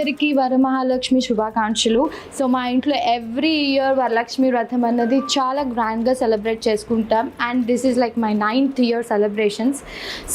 అందరికీ వరమహాలక్ష్మి శుభాకాంక్షలు. సో మా ఇంట్లో ఎవ్రీ ఇయర్ వరలక్ష్మి వ్రతం అన్నది చాలా గ్రాండ్గా సెలబ్రేట్ చేసుకుంటాం. And this is like my 9th year celebrations.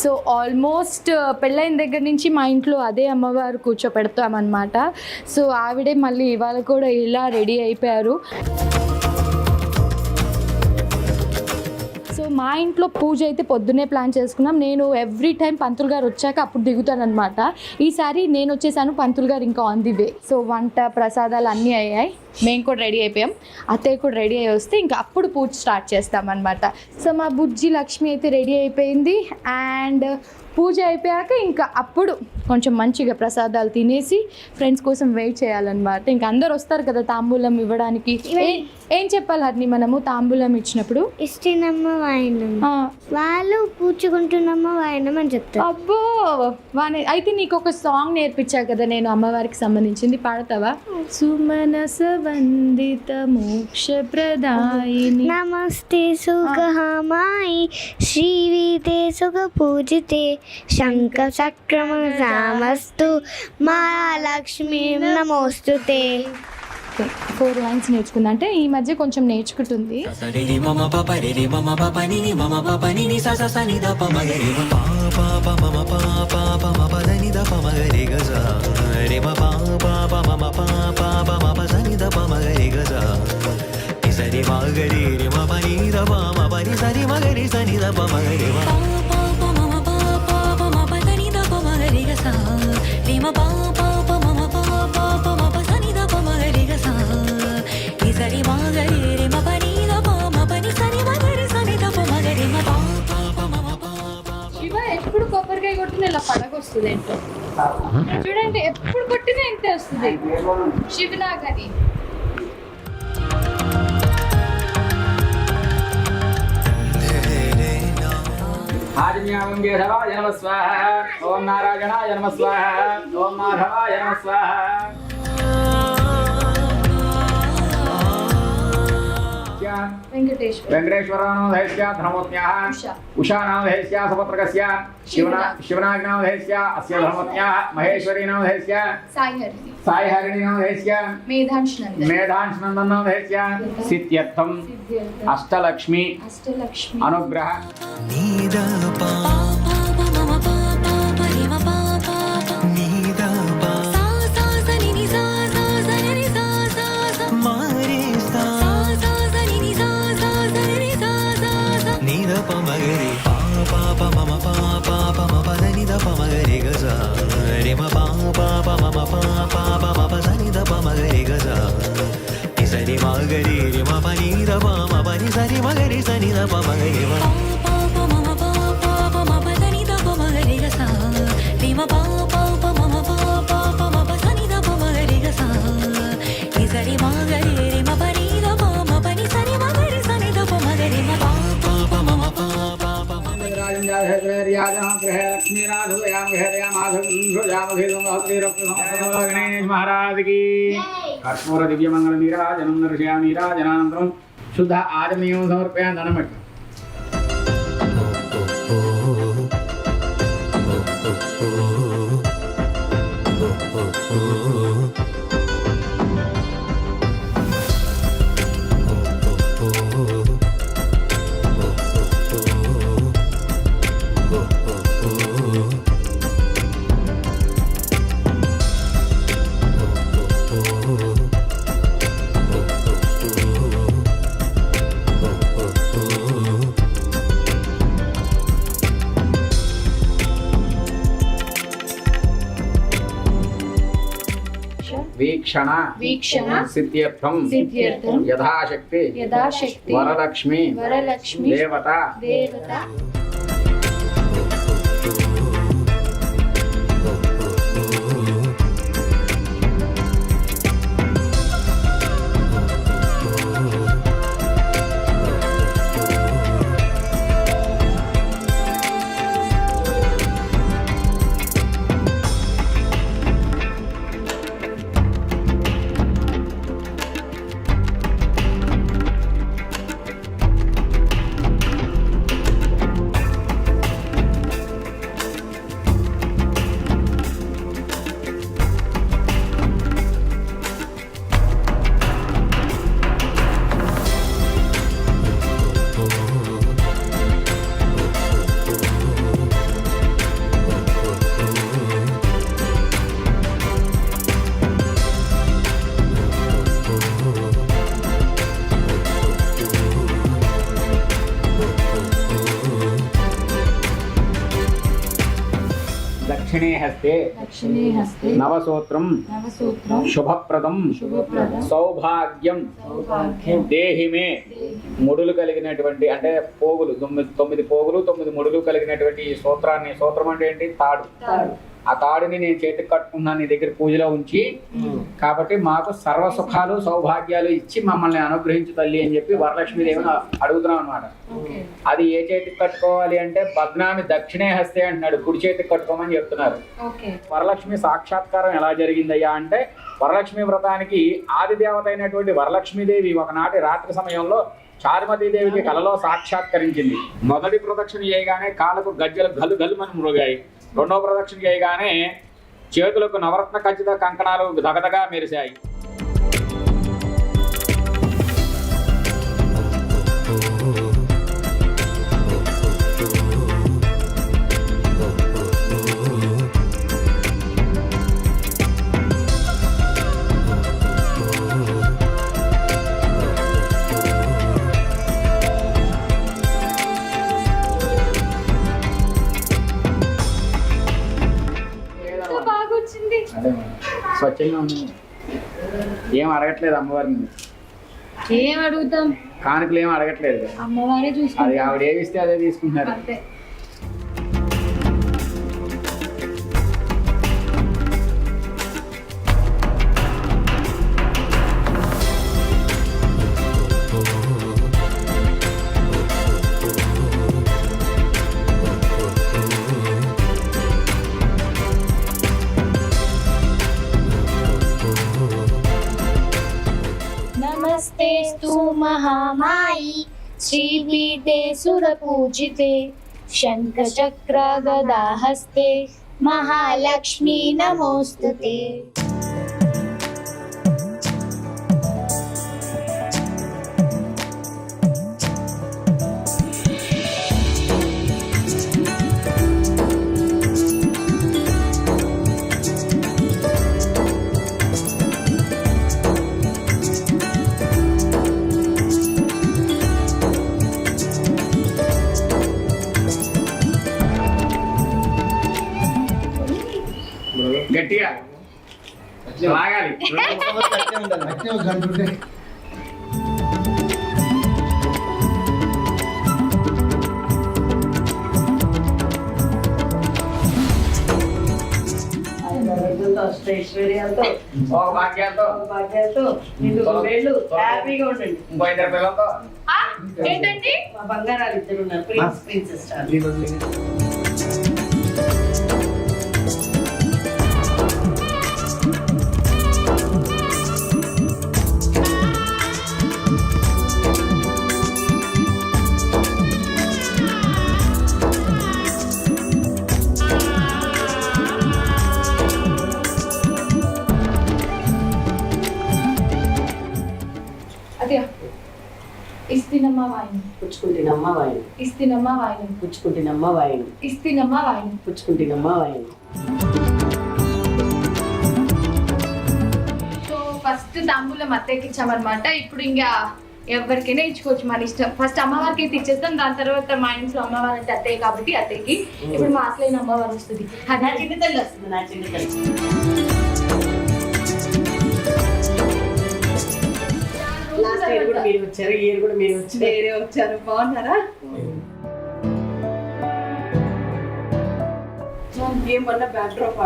So almost పెళ్ళైన దగ్గర నుంచి మా ఇంట్లో అదే అమ్మవారు కూర్చోపెడతామన్నమాట. సో ఆవిడే మళ్ళీ ఇవాళ కూడా ఇలా రెడీ అయిపోయారు. సో మా ఇంట్లో పూజ అయితే పొద్దున్నే ప్లాన్ చేసుకున్నాం. నేను ఎవ్రీ టైం పంతులు గారు వచ్చాక అప్పుడు దిగుతాను అనమాట. ఈసారి నేను వచ్చేసాను, పంతులు గారు ఇంకా ఆన్ ది వే. సో వంట ప్రసాదాలు అన్నీ అయ్యాయి, మేము కూడా రెడీ అయిపోయాం, అత్తయ్య కూడా రెడీ అయ్యి వస్తే ఇంకా అప్పుడు పూజ స్టార్ట్ చేస్తామన్నమాట. సో మా బుజ్జి లక్ష్మి అయితే రెడీ అయిపోయింది. అండ్ పూజ అయిపోయాక ఇంకా అప్పుడు కొంచెం మంచిగా ప్రసాదాలు తినేసి ఫ్రెండ్స్ కోసం వెయిట్ చేయాలన్నమాట. ఇంకా అందరు వస్తారు కదా తాంబూలం ఇవ్వడానికి. ఏం చెప్పాలి హర్ని మనము తాంబూలం ఇచ్చినప్పుడు? ఇష్టనమ్మ వాయనం, వాళ్ళు పూచుకుంటున్నమ్మ వాయనం అని చెప్తారు. అబ్బో అయితే నీకు ఒక సాంగ్ నేర్పించా కదా నేను అమ్మవారికి సంబంధించింది, పాడతావా? సుమనస వందిత మోక్ష ప్రదాయిని నమస్తే సుఖమాయి శ్రీవితే సుఖ పూజితే శంఖ చక్రమస్తు మహాలక్ష్మి నమోస్తుతే. 4 lines నేర్చుకుంది, అంటే ఈ మధ్య కొంచెం నేర్చుకుంటుంది. శివ ఎప్పుడు కొబ్బరికాయ కొట్టిన ఇలా పడగొస్తుంది ఏంటో చూడండి, ఎప్పుడు కొట్టినా ఇంతే వస్తుంది శివనాగని. ఆదిమ్యావంగే సవాయ నమః స్వాహ. ఓం నారాయణాయ నమః స్వాహ. ఓం మాధవాయ నమః స్వాహ. వెంకటేశ్వరానామధేయస్య ధర్మపత్న్యాః ఉషానామధేయస్య సపత్రకస్య శివనాగ్నామధేయస్య అస్య ధర్మపత్న్యాః మహేశ్వరీనామధేయస్య సాయిహరిణీనామధేయస్య మేధాంశనందనామధేయస్య సిద్ధ్యర్థం అష్టలక్ష్మి అనుగ్రహ గణేష్ మహారాజ్ కి కర్పూర దివ్యమంగళ నీరాజనం దర్శయామి. నీరాజనానంతరం శుద్ధ ఆజమీయం సమర్పయామి. ధనమట్టి వీక్షణ సిద్ధ్యర్థం యథాశక్తి వరలక్ష్మి దేవత దక్షిణే హస్తే దక్షిణే హస్తే నవసూత్రం నవసూత్రం శుభప్రదం శుభప్రదం సౌభాగ్యం సౌభాగ్యం దేహిమే ముడులు కలిగినటువంటి అంటే పోగులు తొమ్మిది పోగులు 9 ముడులు కలిగినటువంటి ఈ సూత్రాన్ని, సూత్రం అంటే ఏంటి? తాడు. ఆ తాడుని నేను చేతికి కట్టుకున్నాను నీ దగ్గర పూజలో ఉంచి, కాబట్టి మాకు సర్వ సుఖాలు సౌభాగ్యాలు ఇచ్చి మమ్మల్ని అనుగ్రహించు తల్లి అని చెప్పి వరలక్ష్మీదేవిని అడుగుతున్నాం అనమాట. అది ఏ చేతికి కట్టుకోవాలి అంటే బద్నామి దక్షిణే హస్తే అంటున్నాడు, కుడి చేతికి కట్టుకోమని చెప్తున్నారు. వరలక్ష్మి సాక్షాత్కారం ఎలా జరిగిందయ్యా అంటే, వరలక్ష్మి వ్రతానికి ఆది దేవత అయినటువంటి వరలక్ష్మీదేవి ఒకనాటి రాత్రి సమయంలో చారుమతీదేవికి కలలో సాక్షాత్కరించింది. మొదటి ప్రదక్షిణ చేయగానే కాళ్ళకు గజ్జలు గల్లు గల్లుమని మ్రోగాయి. రెండవ ప్రదక్షిణ చేయగానే చేతులకు నవరత్న ఖచ్చిత కంకణాలు దగదగా మెరిశాయి. అదే స్వచ్ఛంగా ఉంది, ఏం అడగట్లేదు అమ్మవారిని. ఏం అడుగుతాం, కానుకలు ఏం అడగట్లేదు, అమ్మవారే అది చూసుకుంటారు. ఆవిడ ఏమి ఇస్తే అదే తీసుకుంటున్నారు. అంతే. नमस्तेस्तु महामायी श्रीपीठे सुरपूजिते शङ्खचक्रगदाहस्ते महालक्ष्मी नमोस्तुते। గట్టిగా లాగాలి. ఐశ్వర్యాలతో ఒక భాగ్యాలతో భాగ్యాలతో నిండు వేళ్ళు హ్యాపీగా ఉండండి. ఇంకో 2 పిల్లలతో ఏంటండి? మా బంగారాలు ఇద్దరు ఉన్నారు, ప్రిన్స్ ప్రిన్సెస్ స్టార్. అదే ఇస్తినమ్మ వాయినం పుచ్చుకుంటున్నమ్మ వాయినం, ఇస్తినమ్మ వాయినం పుచ్చుకుంటున్నమ్మ వాయినం, ఇస్తినమ్మ వాయినం. పుచ్చుకుంటున్నమ్మ వాయినం. సో ఫస్ట్ తాంబూలం అత్తయ్యకి ఇచ్చామన్నమాట. ఇప్పుడు ఇంకా ఎవరికైనా ఇచ్చుకోవచ్చు, మన ఇష్టం. ఫస్ట్ అమ్మవారికి అయితే ఇచ్చేస్తాం, దాని తర్వాత మా ఇంట్లో అమ్మవారు అంటే అత్తయ్య కాబట్టి అత్తయ్యకి. ఇప్పుడు మా అసలైన అమ్మవారు వస్తుంది. నా చిన్న తల్లి వస్తుంది, నా చిన్న తల్లి. లాస్ట్ ఇయర్ కూడా మీరు వచ్చారు, ఈ ఇయర్ కూడా మీరు వచ్చారు. వేరే వచ్చారు. బాగున్నారా? ఏమన్నా బ్యాక్ డ్రాప్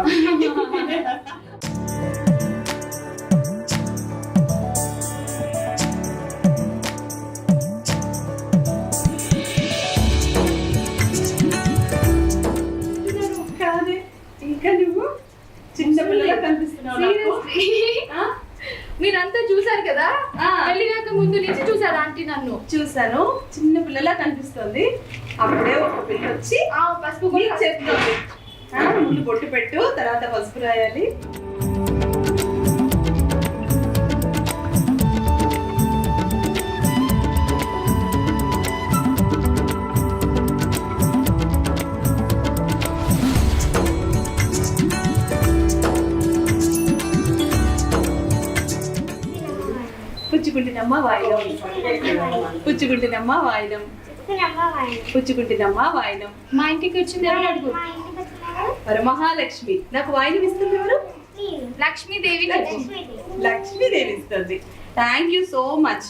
కాదే, ఇంకా నువ్వు చిన్న పిల్లలా కనిపిస్తున్నావు నాకు. మీరంతా చూసారు కదా, పెళ్లి కాక ముందు నుంచి చూసారు ఆంటీ నన్ను. చూసాను, చిన్న పిల్లలా కనిపిస్తుంది. అప్పుడే ఒక పిల్ల వచ్చి పసుపు నీకు చెప్తుంది, ముందు బొట్టు పెట్టు, తర్వాత పసుపు రాయాలి. పుచ్చుకుంటున్నమ్మ వాయినం, పుచ్చుకుంటున్నమ్మ వాయినం, పుచ్చుకుంటున్నమ్మ వాయినం. మా ఇంటికి వచ్చింది ఎవరు అడుగు. మా ఇంటికి వచ్చిన వరమహాలక్ష్మి. నాకు వాయినం ఇస్తుంది ఎవరు? లక్ష్మీదేవి. లక్ష్మీదేవి ఇస్తుంది. Thank you so much.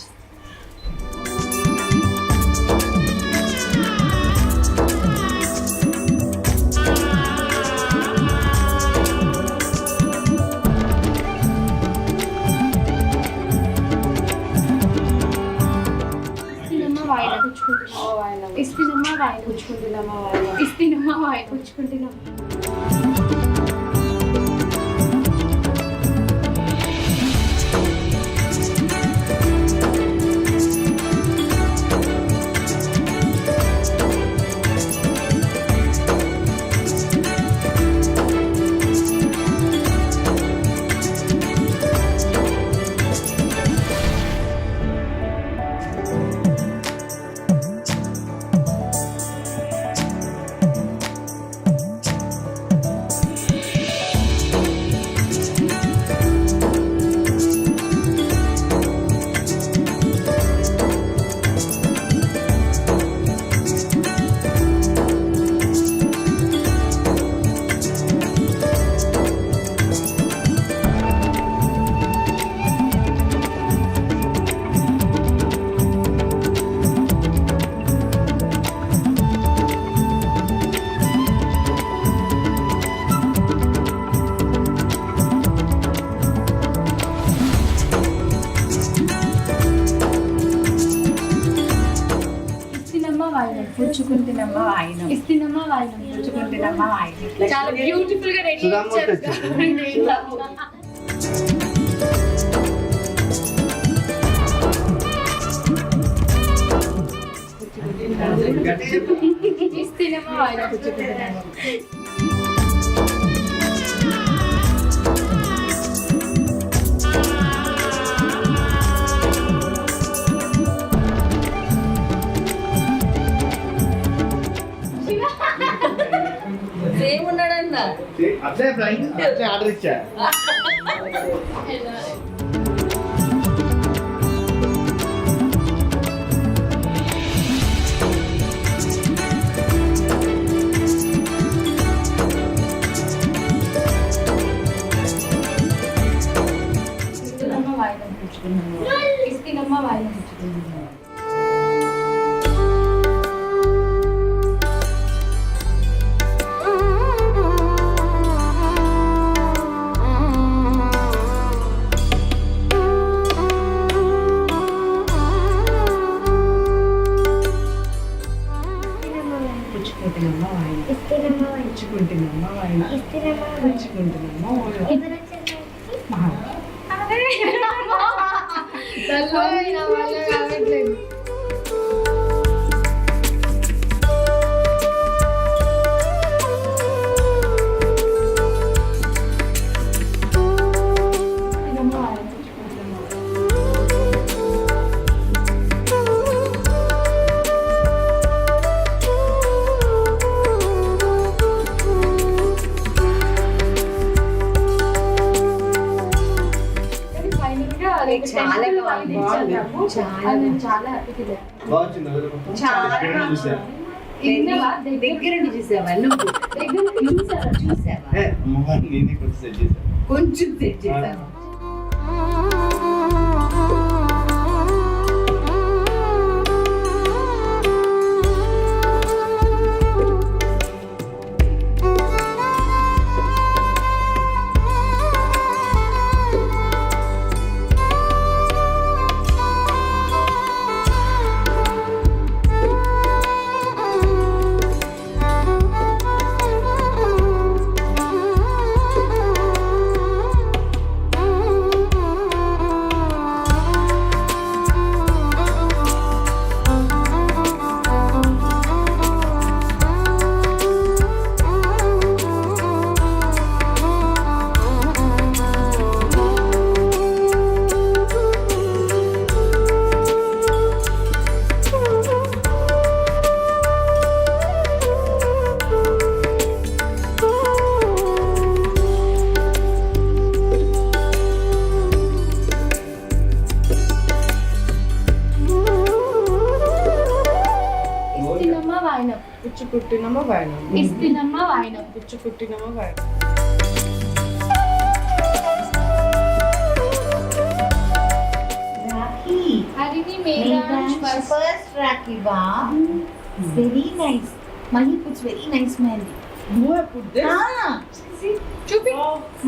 పుచ్చుకుంటున్నమ్మ వాయినం. ఇస్తున్నమ్మ వాయినం. పుచ్చుకుంటున్నమ్మ వాయినం. చాలా బ్యూటిఫుల్ గా రెడీ ఇస్తున్నమ్మ వాయినం. పుచ్చుకుంటున్నమ్మ. ఏమున్నాడన్నా అట్లే ఆర్డర్ ఇచ్చా. ఇస్తున్నమ్మ వాయినం. పుచ్చుకుంటున్నమ్మ. ఇస్తున్నమ్మ వాయినం. పుచ్చుకుంటున్నమ్మ. పుచ్చుకుంటున్నమ్మ వాయినం. పుచ్చుకుంటున్నమ్మ వాయినం. పుచ్చుకుంటున్నమ్మ వాయినం. చాలా బాగుంది. చాలా హ్యాపీగా బాగుంది. దగ్గర నుండి చూసావా నువ్వు? చూసావా నేను కొంచెం సెట్ చేశాను. కొంచెం సెట్ చేసావా? వాయనం. పుచ్చుకుంటున్నామా వాయనం. ఇస్తినమ్మ వాయనం. పుచ్చుకుంటున్నామా వాయనం. రాఖీ హరిణి మేరా first Rakhi wow. Very nice. Mahi puts very nice mehndi. You have put this? हाँ చూపి.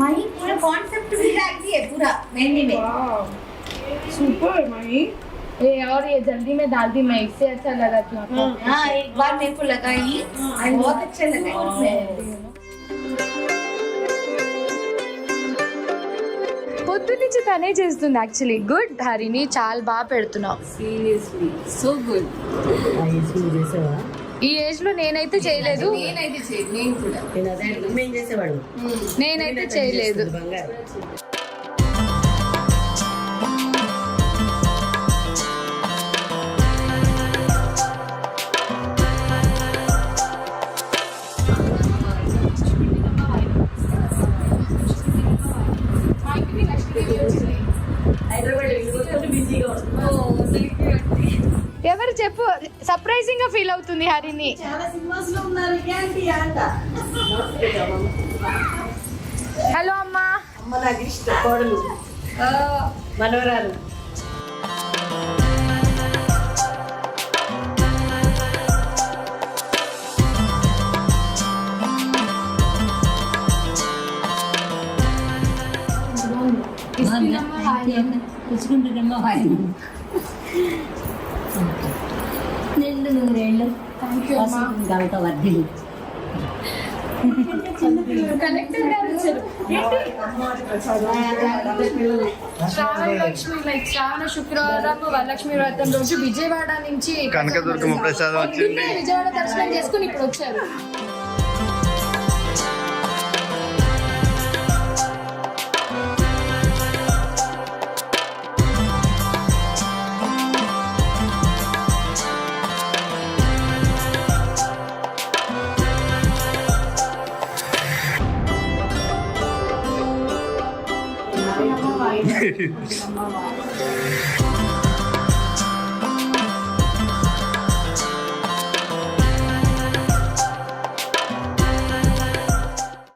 माही पूरा कॉन्सेप्ट भी रखी है पूरा मेहंदी में. Wow. Super, Mahi. ए और ये जल्दी में डाल दी मैं, इससे अच्छा लगा कि आपको. हाँ एक बार मेरे को लगाई and बहुत अच्छा लगा मेहंदी. పొద్దు నుంచి తనే చేస్తుంది యాక్చువల్లీ. గుడ్ హరిణి, చాలా బాగా పెడుతున్నావు. Seriously, so good. ఈ ఏజ్ లో నేనైతే చేయలేదు. నేనైతే చేయలేదు, నేను కూడా. నేనైతే చేయలేదు. ఎవరు చెప్పు, సర్ప్రైజింగ్ గా ఫీల్ అవుతుంది హరిణి. చాలా సినిమాస్ లో ఉన్నారు ఏంటి ఆట. హలో అమ్మా. అమ్మ నాకు ఇష్టం కోడలు మనవరాలు. పుచ్చుకుంటున్నమ్మ వాయనం. నిండు నూరేళ్ళు గంట వర్ధిల్లు. శ్రావణ లక్ష్మి లైక్ శ్రావణ శుక్రవారం వరలక్ష్మి వ్రతం రోజు విజయవాడ నుంచి కనకదుర్గమ్మ ప్రసాదం వచ్చింది. విజయవాడ దర్శనం చేసుకుని ఇప్పుడు వచ్చారు. Mama,